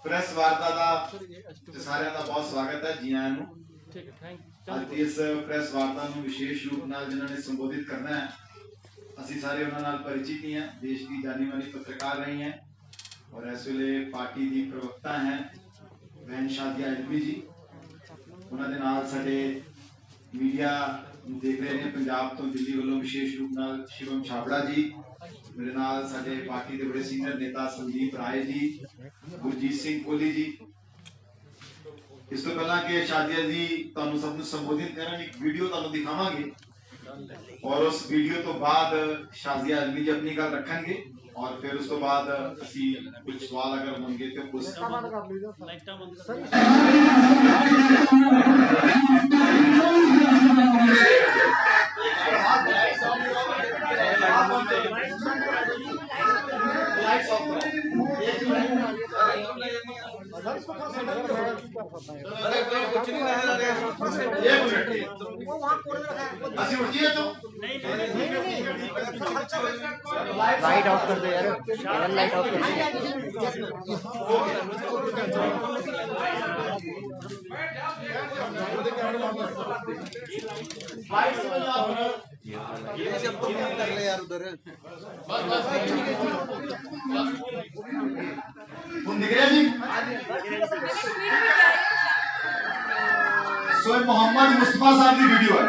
Press वार्ता का सारे का बहुत स्वागत है जी आया ਅੱਜ ਇਸ ਪ੍ਰੈਸ ਵਾਰਤਾ ਨੂੰ ਵਿਸ਼ੇਸ਼ ਰੂਪ ਨਾਲ ਜਿਨ੍ਹਾਂ ਨੇ ਸੰਬੋਧਿਤ ਕਰਨਾ ਹੈ ਅਸੀਂ ਸਾਰੇ ਉਹਨਾਂ ਨਾਲ परिचित ही हैं। देश की जानी मानी पत्रकार रही हैं और इस वे पार्टी की प्रवक्ता हैं बहन शादिया इल्मी जी। उन्होंने नाल साडे मीडिया देख रहे हैं पंजाब तो दिल्ली वालों विशेष रूप नाल शिवम छाबड़ा जी, मेरे नाल साडे पार्टी के बड़े सीनियर नेता संदीप राय जी, गुरजीत सिंह कोहली जी। इस तो पहला कि शादिया जी तुहानू सब संबोधित करन एक वीडियो तुहानू दिखावांगे और उस वीडियो तो बाद शादिया इल्मी जी अपनी गल रखेंगे और फिर उस तो बाद असी कुछ सवाल अगर होंगे तो पूछ लाइट ऑफ कर दो यार, लाइट ऑफ कर दो यार उधर सोए मोहम्मद मुस्तफा साहब की वीडियो है।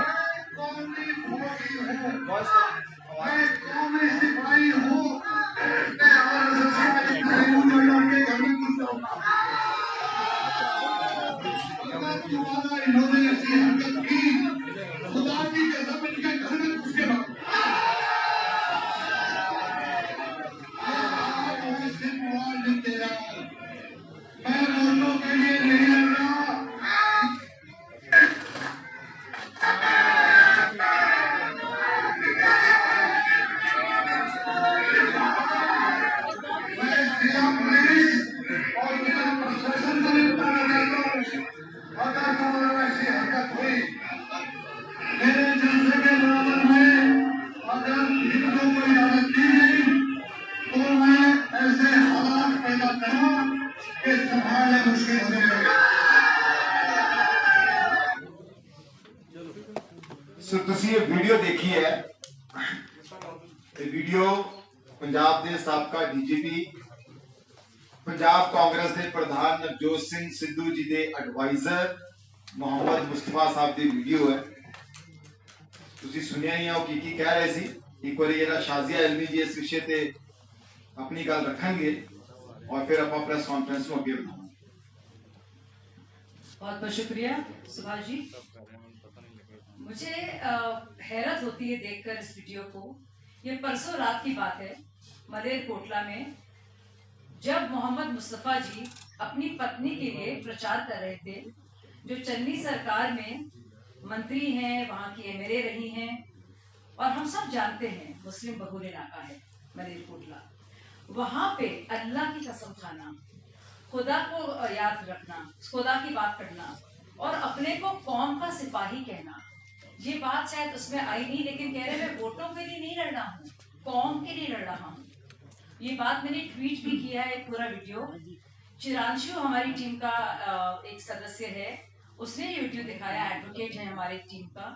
वीडियो देखी है, वीडियो पंजाब के साबका डीजीपी पंजाब कांग्रेस के प्रधान नवजोत सिंह सिद्धू जी के एडवाइजर मोहम्मद मुस्तफा साहब की वीडियो है। तुसी सुनिया ही हो की कह रहे सी। एक बार जरा शाजिया इल्मी जी इस विषय पे अपनी गल रखेंगे और फिर आप प्रेस कॉन्फ्रेंस को आगे बढ़ाएंगे। बहुत बहुत शुक्रिया सुभाष जी। मुझे हैरत होती है देखकर इस वीडियो को। ये परसों रात की बात है मलेरकोटला में, जब मोहम्मद मुस्तफा जी अपनी पत्नी के लिए प्रचार कर रहे थे, जो चन्नी सरकार में मंत्री हैं, वहाँ की एमएलए रही हैं और हम सब जानते हैं मुस्लिम बहुल इलाका है मलेरकोटला। वहाँ पे अल्लाह की कसम खाना, खुदा को याद रखना, खुदा की बात करना और अपने को कौम का सिपाही कहना, ये बात शायद उसमें आई नहीं, लेकिन कह रहे मैं वोटों के लिए नहीं लड़ रहा हूँ, कौम के लिए लड़ रहा हूँ। ये बात मैंने ट्वीट भी किया है पूरा वीडियो। चिरांशु हमारी टीम का एक सदस्य है, उसने ये वीडियो दिखाया, एडवोकेट है हमारी टीम का,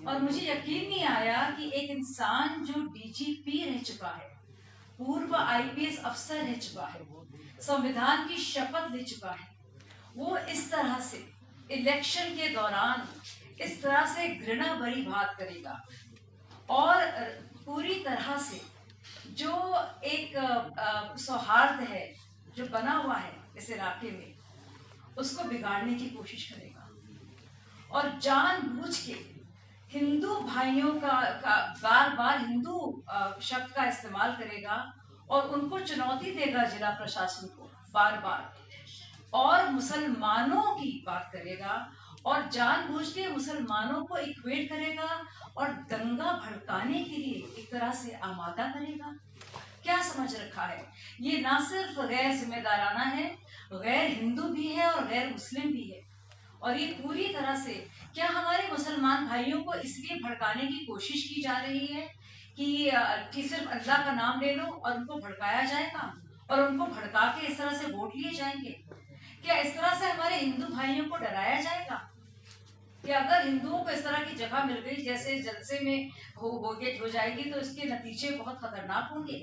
और मुझे यकीन नहीं आया कि एक इंसान जो डीजीपी रह चुका है, पूर्व आईपीएस अफसर रह चुका है, संविधान की शपथ ले चुका है, वो इस तरह से इलेक्शन के दौरान इस तरह से घृणा भरी बात करेगा और पूरी तरह से जो एक सौहार्द है जो बना हुआ है इस इलाके में, उसको बिगाड़ने की कोशिश करेगा और जानबूझ के हिंदू भाइयों का बार बार हिंदू शब्द का इस्तेमाल करेगा और उनको चुनौती देगा जिला प्रशासन को बार बार, और मुसलमानों की बात करेगा और जानबूझ के मुसलमानों को इक्वेट करेगा और दंगा भड़काने के लिए एक तरह से आमादा करेगा। क्या समझ रखा है? ये ना सिर्फ गैर जिम्मेदाराना है, गैर हिंदू भी है और गैर मुस्लिम भी है। और ये पूरी तरह से क्या हमारे मुसलमान भाइयों को इसलिए भड़काने की कोशिश की जा रही है कि सिर्फ अल्लाह का नाम ले लो और उनको भड़काया जाएगा और उनको भड़का के इस तरह से वोट लिए जाएंगे। क्या इस तरह से हमारे हिंदू भाइयों को डराया जाएगा कि अगर हिंदुओं को इस तरह की जगह मिल गई, जैसे जलसे में हो जाएगी, तो इसके नतीजे बहुत खतरनाक होंगे?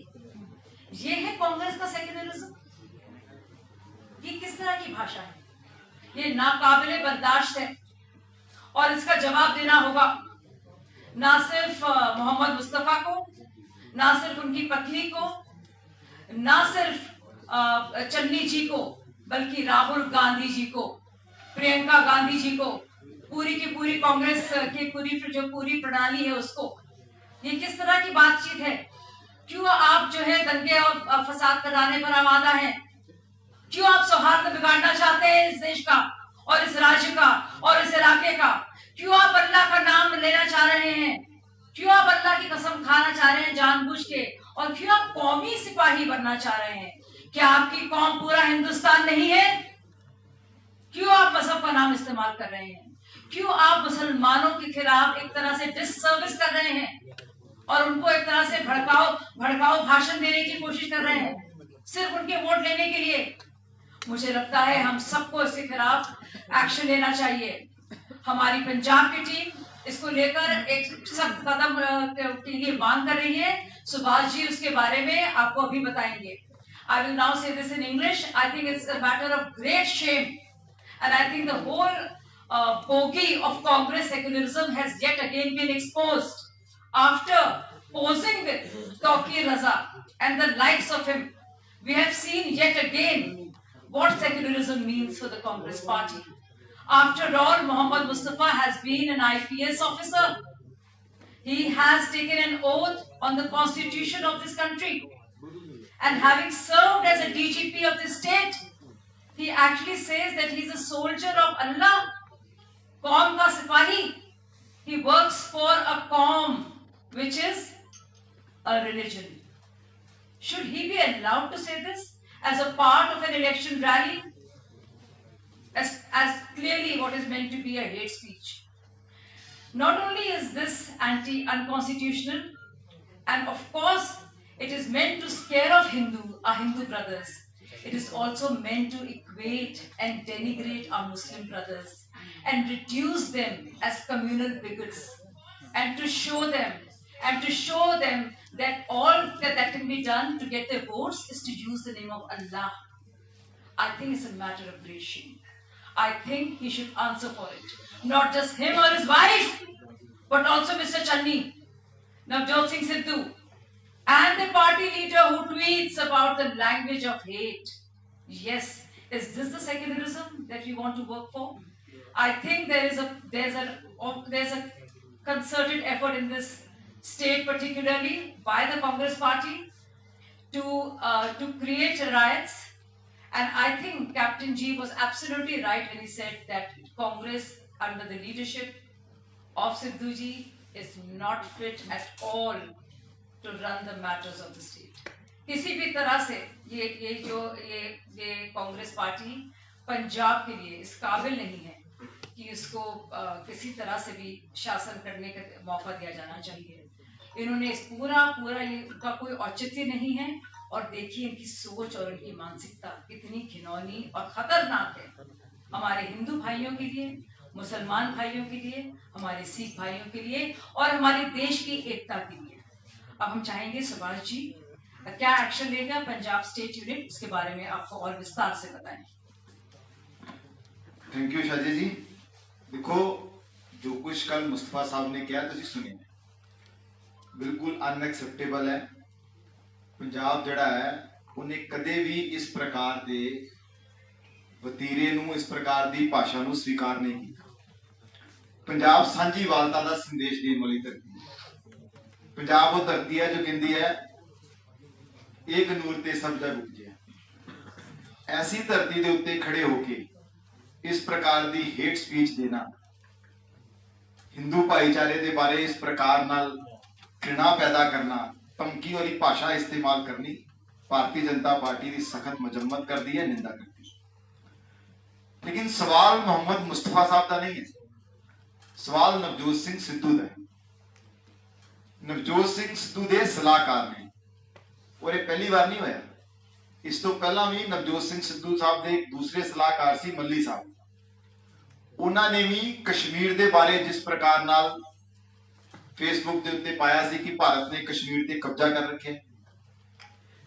ये है कांग्रेस का सेक्युलरिज्म? ये किस तरह की भाषा है? ये नाकाबिले बर्दाश्त है और इसका जवाब देना होगा ना सिर्फ मोहम्मद मुस्तफा को, ना सिर्फ उनकी पत्नी को, ना सिर्फ चन्नी जी को, बल्कि राहुल गांधी जी को, प्रियंका गांधी जी को, पूरी की पूरी कांग्रेस की पूरी प्रणाली है उसको। ये किस तरह की बातचीत है? क्यों आप जो है दंगे और फसाद कराने पर आमादा हैं? क्यों आप सौहार्द बिगाड़ना चाहते हैं इस देश का और इस राज्य का और इस इलाके का? क्यों आप अल्लाह का नाम लेना चाह रहे हैं? क्यों आप अल्लाह की कसम खाना चाह रहे हैं जानबूझ के? और क्यों आप कौमी सिपाही बनना चाह रहे हैं? क्या आपकी कौम पूरा हिंदुस्तान नहीं है? क्यों आप मजहब का नाम इस्तेमाल कर रहे हैं? क्यों आप मुसलमानों के खिलाफ एक तरह से डिससर्विस कर रहे हैं और उनको एक तरह से भड़काऊ भाषण देने की कोशिश कर रहे हैं सिर्फ उनके वोट लेने के लिए? मुझे लगता है हम सबको इसके खिलाफ एक्शन लेना चाहिए। हमारी पंजाब की टीम इसको लेकर एक सख्त कदम के लिए मांग कर रही है। सुभाष जी उसके बारे में आपको अभी बताएंगे। I will now say this in English. I think it's a matter of great shame, and I think the whole bogey of Congress secularism has yet again been exposed after posing with Tawqir Raza and the likes of him. We have seen yet again what secularism means for the Congress party. After all, Mohammad Mustafa has been an IPS officer. He has taken an oath on the constitution of this country. And having served as a DGP of the state, he actually says that he's a soldier of Allah, Qaum ka Sipahi. He works for a Qaum, which is a religion. Should he be allowed to say this as a part of an election rally? As clearly what is meant to be a hate speech. Not only is this unconstitutional, and of course it is meant to scare off our Hindu brothers. It is also meant to equate and denigrate our Muslim brothers and reduce them as communal bigots, and to show them that all that can be done to get their votes is to use the name of Allah. I think it's a matter of great shame. I think he should answer for it. Not just him or his wife, but also Mr. Channi, Navjot Singh Sidhu, and the party leader who tweets about the language of hate. Yes, is this the secularism that we want to work for? I think there's a concerted effort in this state, particularly by the Congress party, to create riots. And I think Captain G was absolutely right when he said that Congress under the leadership of Sidhu Ji is not fit at all to run the matters of the state. किसी भी तरह से ये Congress party Punjab के लिए इस काबिल नहीं है कि इसको किसी तरह से भी शासन करने का मौका दिया जाना चाहिए। इन्होंने इस पूरा ये उनका कोई औचित्य नहीं है। और देखिए इनकी सोच और इनकी मानसिकता कितनी घिनौनी और खतरनाक है हमारे हिंदू भाइयों के लिए, मुसलमान भाइयों के लिए, हमारे सिख भाइयों के लिए और हमारे देश की एकता के लिए। अब हम चाहेंगे सुभाष जी क्या एक्शन लेगा पंजाब स्टेट यूनिट, इसके बारे में आपको और विस्तार से बताएं। थैंक यू शाजी जी। देखो जो कुछ कल मुस्तफा साहब ने किया तुसी सुनिए, बिल्कुल अनएक्सेप्टेबल है। पंजाब जड़ा है उन्हें कदे भी इस प्रकार दे वतीरे नूं, इस प्रकार दी भाषा नूं स्वीकार नहीं किया। पंजाब सांझीवालता दा संदेश देने वाली धरती है। पंजाब वो धरती है जो कहती है एक नूर ते सब दा रुक जाए। ऐसी धरती दे उत्ते खड़े होके इस प्रकार दी हेट स्पीच देना, हिंदू भाईचारे दे बारे इस प्रकार नाल घृणा पैदा करना, धमकी वाली भाषा इस्तेमाल करनी, भारतीय जनता पार्टी की सख्त मजम्मत कर दी है, निंदा कर दी। लेकिन सवाल मोहम्मद मुस्तफा साहब का नहीं है, सवाल नवजोत सिंह सिद्धू का है। नवजोत सिंह सिद्धू के सलाहकार ने, और ये पहली बार नहीं होया। इस तो पहला भी नवजोत सिंह सिद्धू साहब के दूसरे सलाहकार सी मल्ली साहब, उन्होंने भी कश्मीर के बारे जिस प्रकार नाल फेसबुक के उत्ते पाया सी कि भारत ने कश्मीर ते कब्जा कर रखे,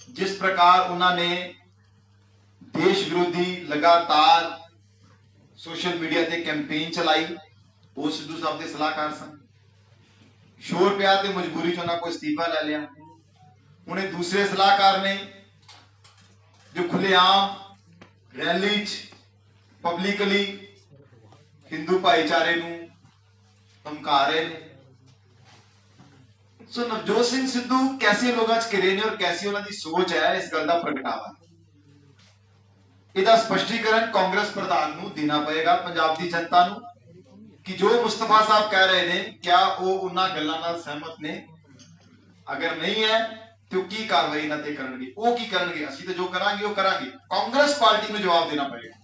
जिस प्रकार उन्होंने देश विरोधी लगातार सोशल मीडिया ते कैंपेन चलाई, वो सिद्धू साहब के सलाहकार सन। शोर पिया ते मजबूरी च उन्होंने को इस्तीफा ले लिया। उन्हें दूसरे सलाहकार ने जो खुलेआम रैली पब्लिकली हिंदू भाईचारे धमका रहे हैं। सो नवजोत सिंह सिद्धू कैसे लोगों च घिरे ने और कैसी उन्होंने सोच है, इस गल का प्रगटावा इसका स्पष्टीकरण कांग्रेस प्रधान को देना पड़ेगा पंजाब की जनता को कि जो मुस्तफा साहब कह रहे हैं क्या वो उन्होंने गल्लां नाल सहमत ने, अगर नहीं है तो की कार्रवाई इन्हां ते करनगे, वो की करनगे, असीं तो जो करांगे वो करांगे। कांग्रेस पार्टी को जवाब देना पड़ेगा,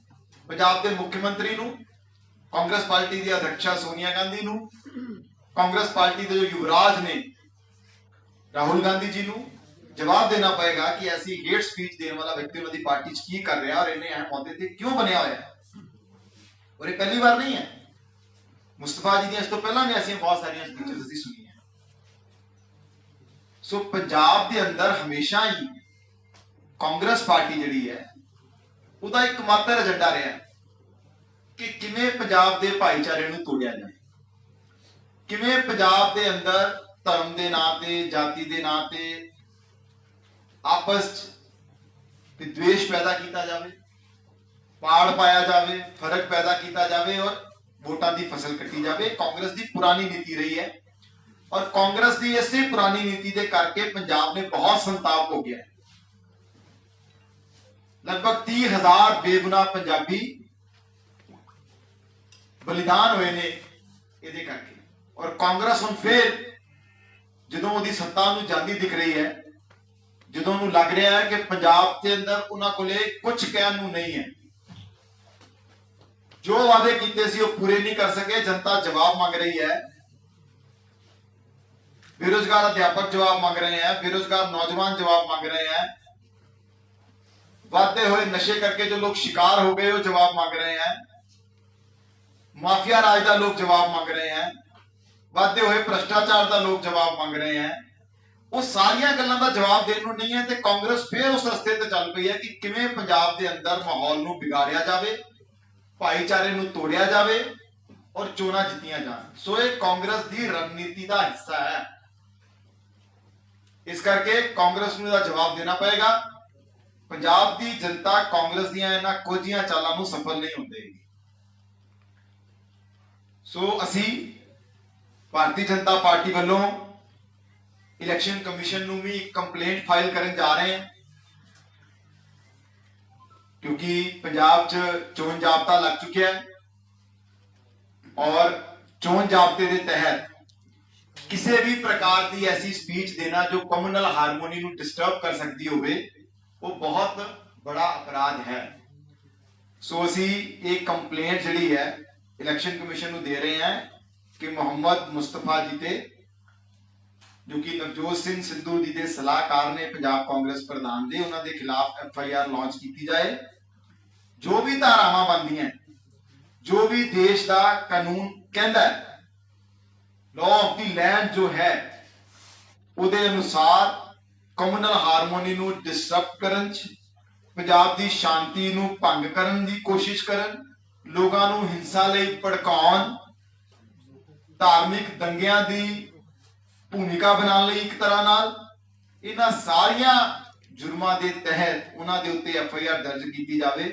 पंजाब के मुख्यमंत्री को, कांग्रेस पार्टी की अध्यक्षा सोनिया गांधी को, कांग्रेस पार्टी के जो युवराज ने राहुल गांधी जी को जवाब देना पड़ेगा कि ऐसी हेट स्पीच देने वाला व्यक्ति उन्होंने पार्टी की कर रहा और इन्हें अहम पौधे से क्यों बनया हुआ है। और ये पहली बार नहीं है, मुस्तफा जी इस तो पहला भी ऐसी बहुत सारी स्पीचेस असं सुनी है। सो पंजाब के अंदर हमेशा ही कांग्रेस पार्टी जी है उसका एक मात्र एजेंडा रहा कि किवें पंजाब के भाईचारे को तोड़िया जाए, किवें पंजाब के अंदर धर्म के नाम से, जाति के नाम से आपस विद्वेष पैदा किया जाए, पाड़ पाया जाए, फर्क पैदा किया जाए और वोटां की फसल कटी जाए। कांग्रेस की पुरानी नीति रही है और कांग्रेस की इसी पुरानी नीति के करके पंजाब ने बहुत संताप हो गया है। लगभग 30,000 बेगुनाह पंजाबी बलिदान हुए ने इहदे करके। और कांग्रेस हुण फिर जदों उहदी सत्ता नूं जांदी दिख रही है, जदों नूं लग रहा है कि पंजाब के अंदर उन्हां कोले कुछ कहण नूं नहीं है, जो वादे कीते सी वो पूरे नहीं कर सके, जनता जवाब मांग रही है, बेरोजगार अध्यापक जवाब मांग रहे हैं, बेरोजगार नौजवान जवाब मांग रहे हैं, बढ़ते हुए नशे करके जो लोग शिकार हो गए वो जवाब मांग रहे हैं, माफिया राज का लोग जवाब मांग रहे हैं, बढ़ते हुए भ्रष्टाचार का लोग जवाब मांग रहे हैं। वो सारिया गल्लां दा जवाब देने को नहीं है तो कांग्रेस फिर उस रस्ते ते चल पई है कि किवें पंजाब के अंदर माहौल नूं बिगाड़िया जाए, भाईचारे नूं तोड़िया जाए और चोणां जित्तियां जाण। सो ये कांग्रेस की रणनीति का हिस्सा है, इस करके कांग्रेस नूं इहदा जवाब देना पड़ेगा। पंजाब की जनता कांग्रेस दीयां इन्हां कोझियां चालां नूं सफल नहीं होंदी। सो असीं भारतीय जनता पार्टी वालों इलेक्शन कमीशन नूं भी कंप्लेंट फाइल करन जा रहे हैं, क्योंकि पंजाब च चोण जाब्ता लग चुका है और चोण जाब्ते के तहत किसी भी प्रकार की ऐसी स्पीच देना जो कम्युनल हारमोनी को डिस्टर्ब कर सकती होवे वो बहुत बड़ा अपराध है। सो असी एक कंप्लेंट जी है इलेक्शन कमीशन को दे रहे हैं कि मोहम्मद मुस्तफा जी ते जो कि नवजोत सिंह सिद्धू जी के सलाहकार ने पंजाब कांग्रेस प्रधान दे उन्होंने खिलाफ FIR लॉन्च की जाए। जो भी धारावां बनदियां, जो भी देश का कानून कहता है, लॉ ऑफ द लैंड जो है उहदे अनुसार कम्युनल हारमोनी नूं डिस्टर्ब करन, पंजाब की शांति नूं भंग करन दी कोशिश करन, लोगां नूं हिंसा लई भड़काउण, धार्मिक दंगियां दी भूमिका बनाने लई एक तरह नाल इन्हां सारियां जुर्मां दे तहत उन्हां दे उत्ते FIR दर्ज की जाए।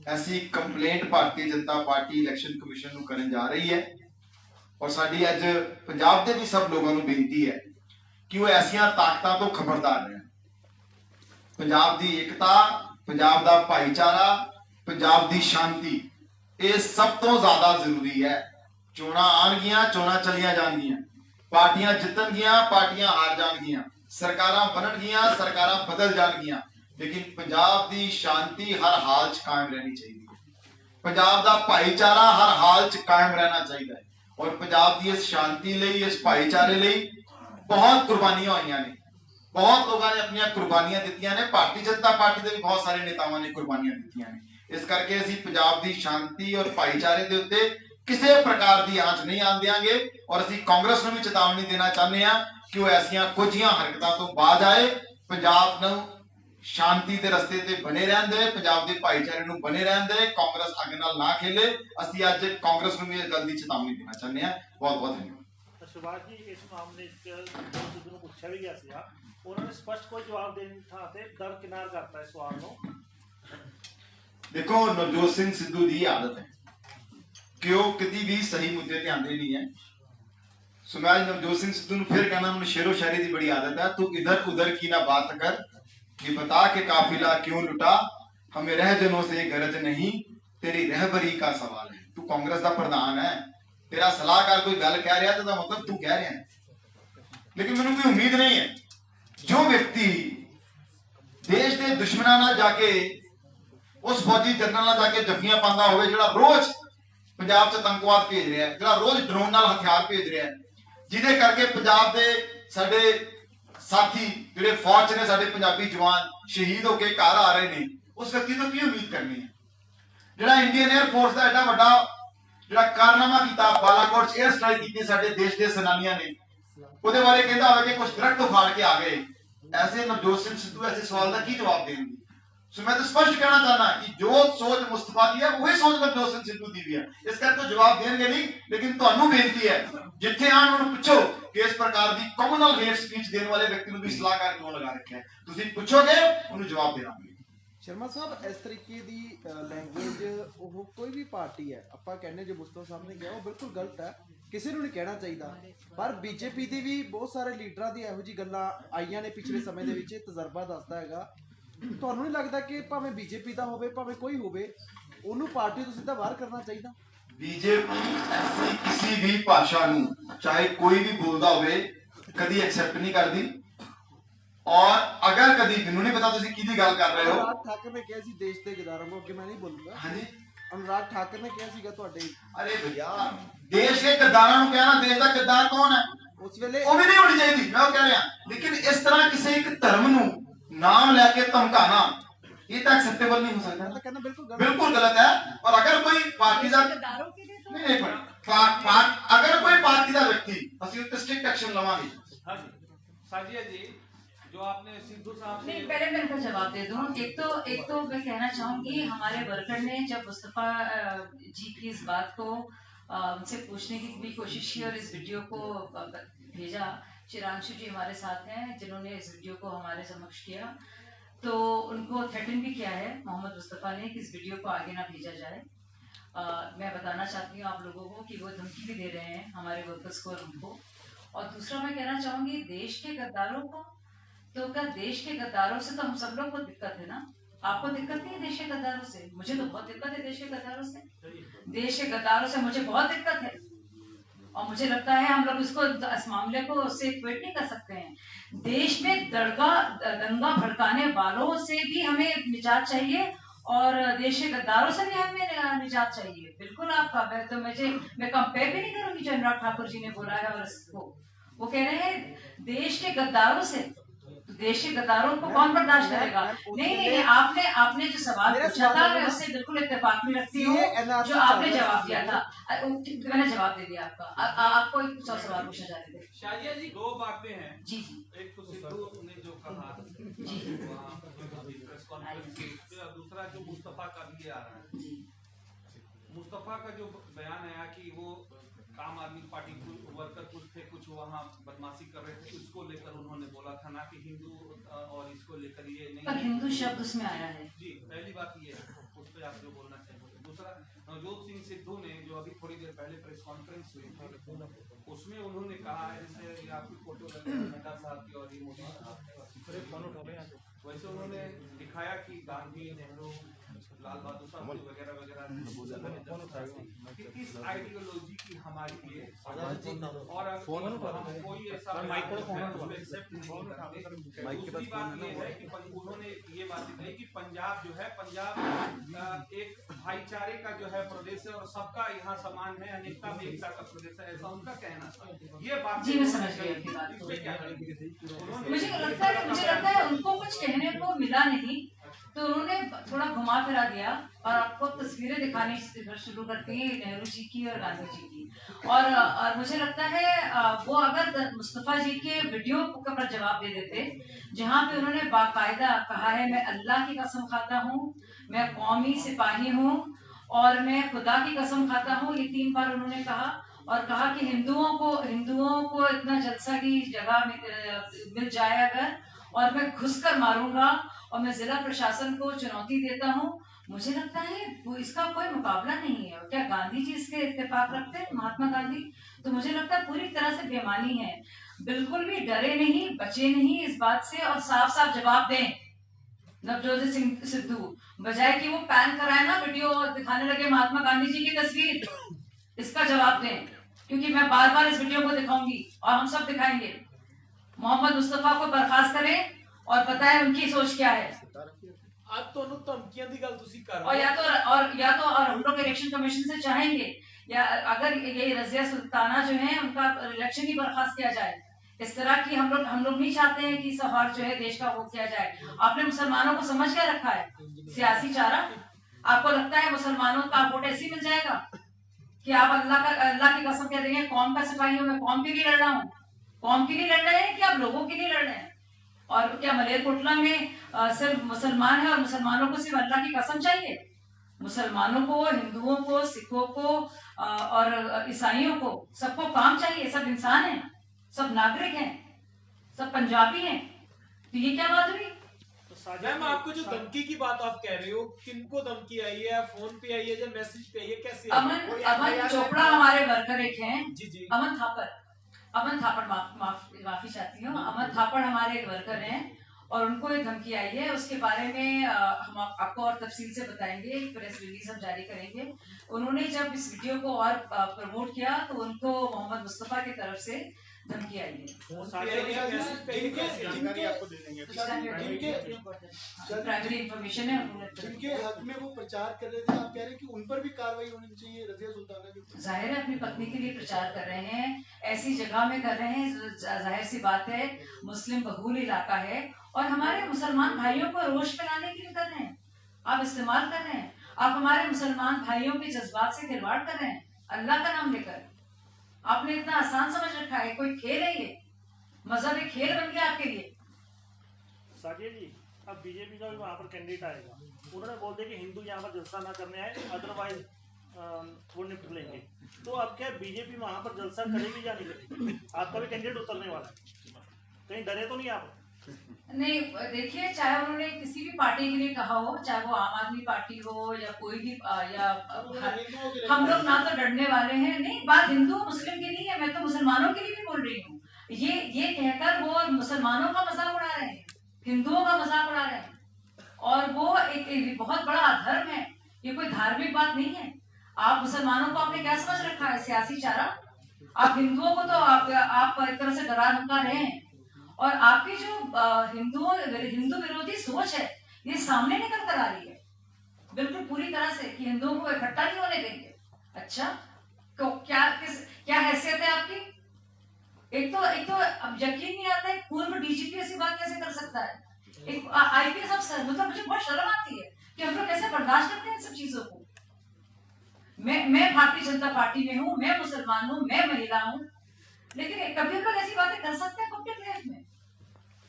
ऐसी complaint Bharatiya Janata party election commission नूं करन जा रही है और साडी अज पंजाब दे भी सब लोगों को बेनती है कि वो ऐसियां ताकतां तो खबरदार रहन। पंजाब की एकता, पंजाब का भाईचारा, पंजाब की शांति ये सब तो ज्यादा जरूरी है। चोणां आणगियां, चोणां चलियां जाणगियां, पार्टियां जितणगियां, पार्टियां हार जाणगियां, सरकारां बनणगियां, सरकारां बदल जाणगियां, लेकिन पंजाब की शांति हर हाल च कायम रहनी चाहिए, पंजाब का भाईचारा हर हाल च कायम रहना चाहिए और पंजाब की इस शांति लई, इस भाईचारे लई बहुत कुर्बानियां हुईयां ने, बहुत लोगों ने अपनी कुर्बानियां दित्तियां ने, भारतीय जनता पार्टी के भी बहुत सारे नेताओं ने कुर्बानियां दित्तियां ने। इस करके ਅਸੀਂ ਪੰਜਾਬ ਦੀ ਸ਼ਾਂਤੀ और ਭਾਈਚਾਰੇ ਦੇ ਉੱਤੇ ਕਿਸੇ ਪ੍ਰਕਾਰ ਦੀ ਆਂਚ नहीं ਆਉਣ ਦੇਵਾਂਗੇ और ਅਸੀਂ ਕਾਂਗਰਸ ਨੂੰ ਵੀ ਚੇਤਾਵਨੀ ਦੇਣਾ ਚਾਹੁੰਦੇ ਹਾਂ ਕਿ ਉਹ ਐਸੀਆਂ ਕੁਝੀਆਂ ਹਰਕਤਾਂ ਤੋਂ ਬਾਜ ਆਏ, ਪੰਜਾਬ ਨੂੰ शांति के रस्ते ते बने रहन दे, पंजाब के भाईचारे नूं बने रहन दे, कांग्रेस आगे नाल ना खेले। असीं अज कांग्रेस नूं भी इस गल दी चेतावनी देना चाहते हैं। बहुत बहुत धन्यवाद। सुभाष जी, इस मामले सिद्धू नूं पुछया भी गया सीगा, उन्होंने स्पष्ट कोई जवाब देने था ते दरकिनार करता इस सवाल नूं। देखो, नवजोत सिंह सिद्धू की आदत है कि वह किसी भी सही मुद्दे ते आंदे नहीं है। सो मैं नवजोत सिंह सिद्धू नूं फिर कहना, उन्हें शेरो शायरी की बड़ी आदत है। तू इधर उधर की ना बात कर, ये बता के काफिला क्यों लुटा, हमें रहजनों से गरज नहीं, तेरी रहबरी का सवाल है। तू कांग्रेस का प्रधान है, तेरा सलाहकार कोई गल कह रहा तो मतलब तू कह रहा है। लेकिन मैंने कोई उम्मीद नहीं है जो व्यक्ति देश के दुश्मनों नाल जाके उस फौजी जनरल नाल जाके जफियां पांदा होवे, जिहड़ा रोज पंजाब च आतंकवाद भेज रहा है, जिहड़ा रोज ड्रोन नाल हथियार भेज रहा है, जिहदे करके पंजाब दे साडे साथी जिहड़े फौज ने, साडे पंजाबी जवान शहीद होके घर आ रहे हैं, उस व्यक्ति तो की उम्मीद करनी है? जिहड़ा इंडियन एयरफोर्स का एडा वड्डा जिहड़ा कारनामा कीता, बालाकोट एयर स्ट्राइक की साडे देश के सेनानियां ने, ਉਹਦੇ बारे कहता होवे कि कुछ दरख्त उखाड़ के आ गए, ऐसे नवजोत सिंह सिद्धू ऐसे सवाल का की जवाब देंगे? सो मैं तो स्पष्ट कहना चाहना कि जो सोच मुस्तफा की है वही सोच नवजोत सिंह सिद्धू की भी है। इस करके तो जवाब देंगे नहीं, लेकिन तुहानू बेनती है जिथे आन उन्होंने पूछो कि इस प्रकार की कम्युनल हेट स्पीच देने वाले व्यक्ति को भी सलाहकार क्यों लगा रखा है, तुसीं पूछोगे उन्हें जवाब देना पड़ेगा। शर्मा साहब, इस तरीके की लैंग्वेज वो कोई भी पार्टी है, आप कहने जो मुस्तफा साहब ने किया वो बिल्कुल गलत है, किसी को नहीं कहना चाहिए। पर बीजेपी की भी बहुत सारे लीडर की इहो जी गल्लां आईयां ने पिछले समय दे विच, तजर्बा दसदा हैगा। ਤੁਹਾਨੂੰ नहीं लगता कि भावें बीजेपी का होवे भावें कोई होवे, ਉਹਨੂੰ पार्टी तो सीधा बाहर करना चाहिए? बीजेपी ऐसी किसी भी भाषा नूं चाहे कोई भी बोलता होवे कदी एक्सेप्ट नहीं करती। और अगर कदी मैनूं नहीं पता तुसीं किहदी गल कर रहे हो, अनुराग ठाकुर ने कहा सी देश के गद्दारों को, अगे मैं नहीं बोलूंगा। हाँ जी, अनुराग ठाकुर ने कहा सीगा तुहाडे। अरे भैया, देश के गद्दारां नूं कहना, देश का गद्दार कौन है? उस वेले वो भी नहीं होनी चाहिए, मैं कह रहा। लेकिन इस तरह किसी एक धर्म नूं नाम लेके धमकाना ये तो एक्सेप्टेबल नहीं हो सकता। मैं तो कहना बिल्कुल गलत है। और अगर कोई पार्टी का अगर कोई पार्टी का व्यक्ति असि उस स्ट्रिक्ट एक्शन लवांगे। हां जी, साजिया जी, जो आपने सिद्धू साहब नहीं, पहले मैं इनका जवाब दे दूं। एक तो मैं कहना चाहूंगी, हमारे वर्कर ने जब मुस्तफा जी की इस बात को उनसे पूछने की भी कोशिश की और इस वीडियो को भेजा, चिरांशु जी हमारे साथ हैं जिन्होंने इस वीडियो को हमारे समक्ष किया, तो उनको थ्रेटन भी किया है मोहम्मद मुस्तफा ने कि इस वीडियो को आगे ना भेजा जाए। मैं बताना चाहती हूँ आप लोगों को कि वो धमकी भी दे रहे हैं हमारे वर्कर्स को और उनको। और दूसरा मैं कहना चाहूंगी देश के गद्दारों को, तो क्या देश के गद्दारों से तो हम सब लोग को दिक्कत है ना? आपको दिक्कत नहीं है देश के गद्दारों से? मुझे तो बहुत दिक्कत है देश के गद्दारों से। देश के गद्दारों से मुझे बहुत दिक्कत है और मुझे लगता है हम लोग इसको, इस मामले को उससे इक्वेट नहीं कर सकते हैं। देश में दंगा भड़काने वालों से भी हमें निजात चाहिए और देश के गद्दारों से भी हमें निजात चाहिए। बिल्कुल आपका, मैं कंपेयर भी नहीं करूंगी जो अनुराग ठाकुर जी ने बोला है और इसको वो कह रहे हैं देश के गद्दारों से। तो देश के गद्दारों को कौन बर्दाश्त करेगा? नहीं, आपने जो सवाल पूछा था मैं उससे बिल्कुल इत्तेफाक में रखती हूँ जो आपने जवाब दिया था। मैंने जवाब दे दिया आपका। आपको एक कुछ और सवाल पूछना चाहते थे। शाजिया जी, दो बातें हैं जी। एक तो सिद्धू ने जो कहा जी, प्रेस कॉन्फ्रेंस में, और दूसरा जो मुस्तफा का भी आ रहा है। मुस्तफा का जो बयान आया कि वो आम आदमी पार्टी वर्कर कुछ थे, कुछ वहाँ बदमाशी कर रहे थे, उसको लेकर उन्होंने बोला था, ना कि हिंदू और इसको लेकर ये नहीं। पर हिंदू शब्द उसमें आया है। जी, पहली बात ये है, उस पर आप जो बोलना चाहिए। दूसरा, नवजोत सिंह सिद्धू ने जो अभी थोड़ी देर पहले प्रेस कॉन्फ्रेंस हुई थी उसमें उन्होंने कहा है, जैसे आपकी फोटो लगी नड्डा साहब की और ये मोदी साहब, वैसे उन्होंने दिखाया कि गांधी, नेहरू, लाल बहादुर शास्त्री वगैरह वगैरह कि इस आइडियोलॉजी की हमारी ये और अगर कोई ऐसा दूसरी बात ये है कि उन्होंने ये बात कही कि पंजाब जो है, पंजाब एक भाईचारे का जो है प्रदेश है और सबका यहाँ समान है, अनेकता में एकता का प्रदेश है, ऐसा उनका कहना था। ये बात जी मैं समझ गई आपकी बात। इसमें क्या करेंगे? मुझे लगता है उनको कुछ कहने को मिला नहीं, तो उन्होंने थोड़ा घुमा फिरा दिया और आपको तस्वीरें दिखानी शुरू करती हैं नेहरू जी की और गांधी जी की। और मुझे लगता है वो अगर मुस्तफा जी के वीडियो का जवाब दे देते, जहाँ पे उन्होंने बाकायदा कहा है मैं अल्लाह की कसम खाता हूँ, मैं कौमी सिपाही हूँ और मैं खुदा की कसम खाता हूँ, ये 3 बार उन्होंने कहा। और कहा कि हिंदुओं को इतना जलसा की जगह मिल जाए अगर, और मैं घुस कर मारूंगा और मैं जिला प्रशासन को चुनौती देता हूँ, मुझे लगता है इसका कोई मुकाबला नहीं है। क्या गांधी जी इसके इत्तेफाक रखते हैं, महात्मा गांधी? तो मुझे लगता है पूरी तरह से बेईमानी है। बिल्कुल भी डरे नहीं, बचे नहीं इस बात से और साफ साफ जवाब दें। नवजोत सिंह सिद्धू बजाय कि वो पैन कराए ना वीडियो और दिखाने लगे महात्मा गांधी जी की तस्वीर, इसका जवाब दें, क्योंकि मैं बार बार इस वीडियो को दिखाऊंगी और हम सब दिखाएंगे। मोहम्मद मुस्तफा को बर्खास्त करें और बताएं उनकी सोच क्या है। अब तो धमकियां दी गल तुसी कर और या तो हम लोग इलेक्शन कमीशन से चाहेंगे या अगर ये रजिया सुल्ताना जो है उनका इलेक्शन ही बर्खास्त किया जाए। इस तरह की हम लोग नहीं चाहते हैं कि सौहार्द जो है देश का वो किया जाए। आपने मुसलमानों को समझ क्या रखा है, सियासी चारा? आपको लगता है मुसलमानों का वोट ऐसे ही मिल जाएगा कि आप अल्लाह की कसम कह देंगे कौम का सिपाही हूँ, मैं कौम के लिए लड़ रहा हूँ? कौम के लिए लड़ रहे हैं कि आप लोगों के लिए लड़ रहे हैं? और क्या मलेरकोटला में सिर्फ मुसलमान है और मुसलमानों को सिर्फ अल्लाह की कसम चाहिए? मुसलमानों को, हिंदुओं को, सिखों को और ईसाइयों को सबको काम चाहिए। सब इंसान हैं, सब नागरिक हैं, सब पंजाबी हैं। तो ये क्या बात हुई? मैम आपको जो धमकी की बात आप कह रहे हो, किनको धमकी आई है? फोन पे आई है या मैसेज पे आई है, कैसे? अमन चोपड़ा हमारे वर्कर एक हैं। जी अमन थापड़ माफी चाहती हूँ। अमन थापड़ हमारे एक वर्कर हैं और उनको एक धमकी आई है। उसके बारे में हम आपको और तफसील से बताएंगे, प्रेस रिलीज हम जारी करेंगे। उन्होंने जब इस वीडियो को और प्रमोट किया तो उनको मोहम्मद मुस्तफा की तरफ से धमकी आई है। प्राइमरी इंफॉर्मेशन है जिनके हक में वो प्रचार कर रहे थे, आप कह रहे हैं कि उन पर भी कार्रवाई होनी चाहिए रजिया सुल्ताना के? जाहिर है अपनी पत्नी के लिए प्रचार कर रहे हैं, ऐसी जगह में कर रहे हैं, जाहिर सी बात है मुस्लिम बहुल इलाका है और हमारे मुसलमान भाइयों को रोष फैलाने के लिए कर रहे हैं। आप इस्तेमाल कर रहे हैं, आप हमारे मुसलमान भाइयों के जज्बात से खिलवाड़ कर रहे हैं अल्लाह का नाम लेकर। आपने इतना आसान समझ रखा है, कोई खेल है ये? मजहब एक खेल बन गया आपके लिए। साजिद जी, अब बीजेपी का भी वहाँ पर कैंडिडेट आएगा, उन्होंने बोल दिया कि हिंदू यहाँ पर जलसा ना करने आए, अदरवाइज वो निपट लेंगे। तो अब क्या बीजेपी वहाँ पर जलसा करेगी या नहीं करेगी? आपका भी कैंडिडेट उतरने वाला है, कहीं डरे तो नहीं आप? नहीं देखिए, चाहे उन्होंने किसी भी पार्टी के लिए कहा हो, चाहे वो आम आदमी पार्टी हो या कोई भी हम लोग ना तो डरने वाले हैं। नहीं, बात हिंदू मुस्लिम की नहीं है, मैं तो मुसलमानों के लिए भी बोल रही हूँ। ये कहकर वो मुसलमानों का मजाक उड़ा रहे हैं, हिंदुओं का मजाक उड़ा रहे हैं और वो एक बहुत बड़ा अधर्म है। ये कोई धार्मिक बात नहीं है। आप मुसलमानों को आपने क्या समझ रखा है, सियासी चारा? आप हिंदुओं को तो आप एक तरह से डरा धमका रहे हैं और आपकी जो हिंदू विरोधी सोच है ये सामने निकल कर आ रही है बिल्कुल पूरी तरह से कि हिंदुओं को इकट्ठा नहीं होने देंगे। अच्छा, तो क्या हैसियत है आपकी? एक तो अब यकीन नहीं आता है, पूर्व डीजीपी ऐसी बात कैसे कर सकता है? एक आईपीएस अफसर, मतलब मुझे बहुत शर्म आती है कि हम लोग कैसे बर्दाश्त करते हैं इन सब चीजों को। मैं भारतीय जनता पार्टी में हूँ, मैं मुसलमान हूँ, मैं महिला हूँ, लेकिन कभी हम लोग ऐसी बातें कर सकते हैं पब्लिक लाइफ में?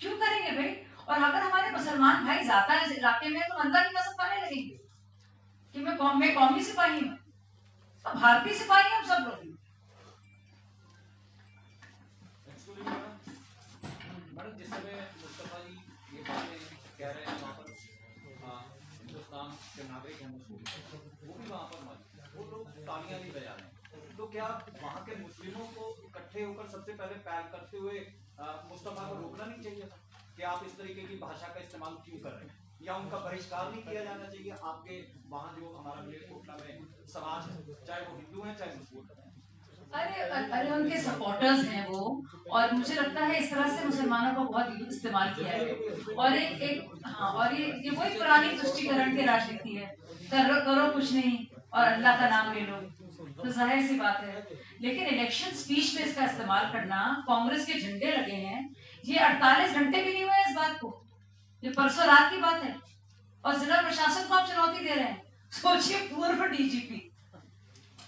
क्यों करेंगे भाई? और अगर हमारे मुसलमान भाई जाता है इस इलाके में तो अल्लाह की कसम खाने लगेंगे कि मैं कौमी सिपाही हूँ, तो भारतीय सिपाही हम सब लोग। मैडम, जिस समय मुस्तफा जी ये बातें कह रहे हैं, वहाँ पर हिंदुस्तान के नागरिक हैं मुस्लिम, वो भी वहाँ पर मौजूद हैं, वो लोग तालियां नहीं बजा रहे हैं, तो क्या वहाँ के मुस्लिमों को इकट्ठे होकर सबसे पहले पहल करते हुए मुस्तफा को रोकना नहीं चाहिए था कि आप इस तरीके की भाषा का इस्तेमाल क्यों कर रहे हैं? या उनका बहिष्कार नहीं किया जाना चाहिए? आपके वहाँ जो हमारा मलेरकोटला में समाज है, चाहे वो हिंदू है चाहे मुस्लिम है। अरे उनके सपोर्टर्स हैं वो, और मुझे लगता है इस तरह से मुसलमानों का बहुत इस्तेमाल किया है। और ये वही पुरानी तुष्टिकरण की राजनीति है, करो कुछ नहीं और अल्लाह का नाम ले लो, तो जाहिर सी बात है। लेकिन इलेक्शन स्पीच में इसका इस्तेमाल करना, कांग्रेस के झंडे लगे हैं, ये 48 घंटे भी नहीं हुए इस बात को, ये परसों रात की बात है, और जिला प्रशासन को आप चुनौती दे रहे हैं। सोचिए, पूर्व डीजीपी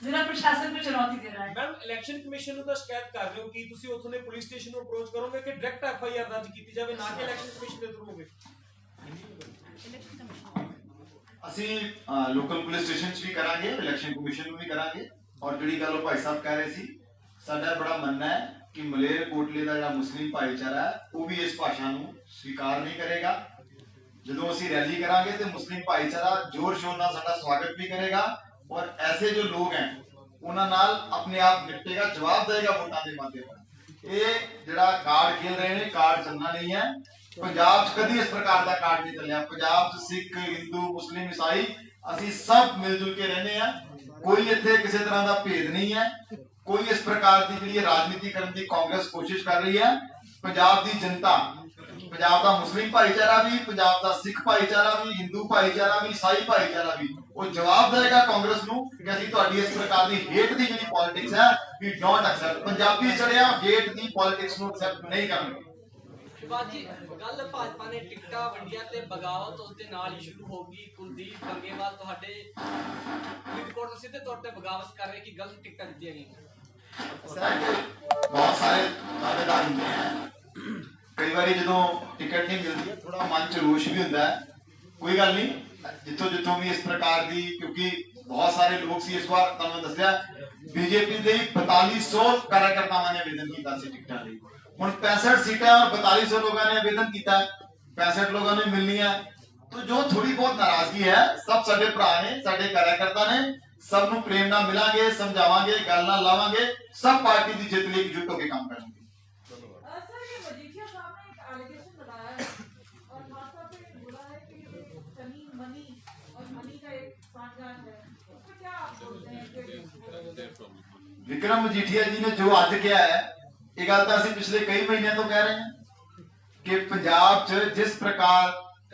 जिला प्रशासन को चुनौती दे रहा है। मैम इलेक्शन कमीशन ਨੂੰ ਤਾਂ ਸ਼ਿਕਾਇਤ ਕਰ ਰਹੇ ਹੋ ਕਿ ਤੁਸੀਂ ਉੱਥੋਂ ਦੇ ਪੁਲਿਸ ਸਟੇਸ਼ਨ ਨੂੰ ਅਪਰੋਚ ਕਰੋਗੇ ਕਿ ਡਾਇਰੈਕਟ ਐਫਆਈਆਰ ਦਰਜ ਕੀਤੀ ਜਾਵੇ, ਨਾ ਕਿ ਇਲੈਕਸ਼ਨ ਕਮਿਸ਼ਨ ਦੇ ਥਰੂ ਹੋਵੇ? ਅਸੀਂ ਲੋਕਲ ਪੁਲਿਸ ਸਟੇਸ਼ਨ 'ਚ ਵੀ ਕਰਾਂਗੇ, ਇਲੈਕਸ਼ਨ ਕਮਿਸ਼ਨ ਨੂੰ ਵੀ ਕਰਾਂਗੇ। ਔਰ ਜਿਹੜੀ ਗੱਲ ਉਹ ਭਾਈ ਸਾਹਿਬ ਕਹਿ ਰਹੇ ਸੀ, ਸਾਡਾ ਬੜਾ ਮੰਨਣਾ ਹੈ ਕਿ ਮਲੇਰਕੋਟਲੇ ਦਾ ਜਿਹੜਾ ਮੁਸਲਿਮ ਭਾਈਚਾਰਾ ਹੈ ਉਹ ਵੀ ਇਸ ਭਾਸ਼ਾ ਨੂੰ ਸਵੀਕਾਰ ਨਹੀਂ ਕਰੇਗਾ। ਜਦੋਂ ਅਸੀਂ ਰੈਲੀ ਕਰਾਂਗੇ ਤੇ ਮੁਸਲਿਮ ਭਾਈਚਾਰਾ ਜ਼ੋਰ ਸ਼ੋਰ ਨਾਲ ਸਾਡਾ ਸਵਾਗਤ ਵੀ ਕਰੇਗਾ, और ऐसे जो लोग हैं उन्हां नाल अपने आप निपटेगा, जवाब देगा वोटां दे माध्यम। ये जिहड़ा कार्ड खेल रहे ने, कार्ड चलना नहीं है। पंजाब च कदी इस प्रकार का कार्ड नहीं चलिया। पंजाब च सिख, हिंदू, मुस्लिम, ईसाई असीं सब मिलजुल के रहने हैं। कोई इत्थे किसी तरह का भेद नहीं है। कोई इस प्रकार की जिहड़ी राजनीति करने की कांग्रेस कोशिश कर रही है। पंजाब की जनता, पंजाब का मुस्लिम भाईचारा भी, पंजाब का सिख भाईचारा भी, हिंदू भाईचारा भी, ईसाई भाईचारा भी वो जवाब देगा कांग्रेस नूं कि असीं तुहाडी इस प्रकार की हेट की जिहड़ी पॉलिटिक्स है वी डोंट एक्सेप्ट। पंजाबी चढ़िया हेट की पॉलिटिक्स नूं एक्सेप्ट नहीं करनगे। बाजी कल भाजपा ने टिकटा वंडिया ते बगावत उसके नाल ही शुरू होगी। कुलदीप गंगेवाल तुहाडे फरीदकोट तो सीधे तौर पे बगावत कर रहे कि गलत टिकटा दी गई। बहुत सारे दावेदार होंगे हैं, कई बार जो टिकट नहीं मिलती थोड़ा मन च रोष भी होता है। कोई गल नहीं, जिथों जिथों भी इस प्रकार की, क्योंकि बहुत सारे लोग सी इस बार तुहानूं दस्सिया बीजेपी दे 4200 कार्यकर्तावां ने आवेदन किया सी टिकटां लई। हुण 65 सीटां और 4200 लोगों ने आवेदन किया, 65 लोगों ने मिलनी है। तो जो थोड़ी बहुत नाराजगी है, सब साडे भरा ने, साडे कार्यकर्ता ने, सब नूं प्रेम नाल मिलांगे, समझावांगे, गल नाल लावांगे, सब पार्टी की जित लई एकजुट होकर काम करेंगे। विक्रम मजीठिया जी ने जो अज कहा है, ये गल तो असं पिछले कई महीनों तो कह रहे हैं कि पंजाब च जिस प्रकार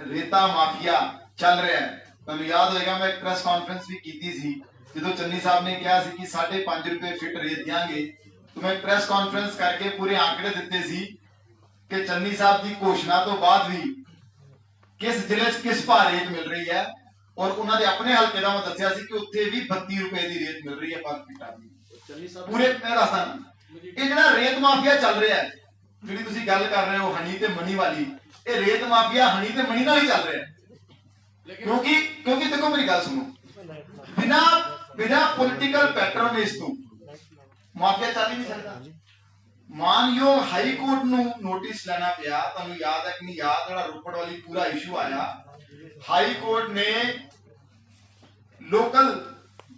रेता माफिया चल रहा है, तुहानूं याद होएगा मैं एक प्रेस कॉन्फ्रेंस भी की थी जो चन्नी साहब ने कहा कि 5.5 रुपए फिट रेत देंगे। तो मैं प्रेस कॉन्फ्रेंस करके पूरे आंकड़े दिते सी कि चन्नी साहब की घोषणा तो बाद भी किस जिले किस भाव रेत मिल रही है, और उन्होंने अपने हल्के का मैं दसिया कि उत्थे भी 32 रुपए की रेत मिल रही है पर फिटा की पूरे राजस्थान। ये जो रेत माफिया चल रहा है, जी तुम गल कर रहे हो हनी ते मनी वाली, ये रेत माफिया हनी ते मनी नाल ही चल रहा है। क्योंकि देखो मेरी गल सुनो, बिना पॉलिटिकल पैटर्नेज तो माफिया चल ही नहीं सकता। मानयोग हाई कोर्ट नूं नोटिस लेना पिया, तुहानूं याद है कि नहीं याद, जिहड़ा रोपड़ वाली पूरा इशू आया, हाई कोर्ट ने लोकल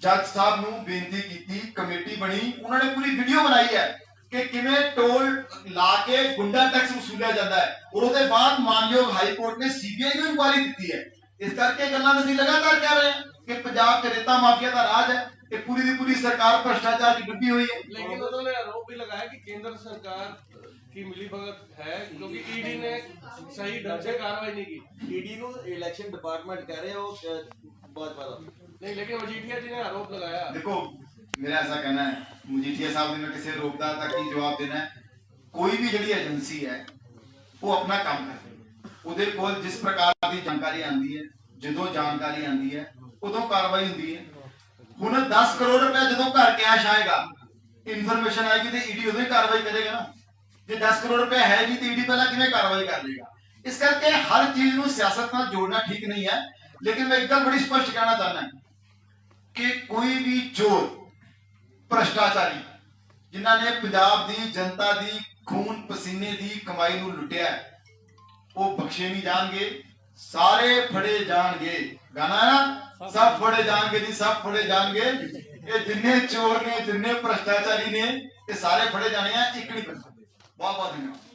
जज साहब नूं बेनती की, कमेटी बनी, उन्होंने पूरी वीडियो बनाई है कि किवें टोल ला के गुंडा टैक्स वसूलिया जाता है, और उसके बाद मानयोग हाई कोर्ट ने सीबीआई को इंक्वायरी दी है। इस करके गल्लां असीं लगातार कह रहे हैं कि पंजाब च रेता माफिया का राज है, ये पूरी की पूरी सरकार भ्रष्टाचार की डूबी हुई है। लेकिन उन्होंने आरोप भी लगाया कि केंद्र सरकार की मिलीभगत है, क्योंकि ईडी ने सही ढंग से कार्रवाई नहीं की। ईडी नु इलेक्शन डिपार्टमेंट कह रहे हो बहुत बड़ा नहीं, लेकिन मजीठिया जी ने आरोप लगाया। देखो मेरा ऐसा कहना है, मजीठिया साहब ने मैं किसी रोकदा तक ही जवाब देना है, कोई भी जड़ी एजेंसी है वो अपना काम करती है, उहदे कोल जिस प्रकार की जानकारी आती है, जो जानकारी आती है उदों कार्रवाई होती है। हुण 10 करोड़ रुपया जो घर कैश आएगा, इन्फॉर्मेशन आएगी तो ईडी उदों ही कार्रवाई करेगा ना। जो 10 करोड़ रुपया है नहीं तो ईडी पहला किवें कार्रवाई कर लेगा। इस करके हर चीज नूं सियासत नाल जोड़ना ठीक नहीं है। लेकिन मैं एक गल बड़ी स्पष्ट कहना चाहना कि कोई भी चोर भ्रष्टाचारी जिन्होंने पंजाब की जनता की खून पसीने की कमाई नूं लुटिया वो बख्शे नहीं जाएंगे, सारे फड़े जाएंगे। गाना है ना, सब फड़े जाएंगे जी, सब फड़े जाएंगे। ये जिन्ने चोर ने, जिन्ने भ्रष्टाचारी ने, ये सारे फड़े जाने हैं, एक नहीं कर सकते। बहुत बहुत धन्यवाद।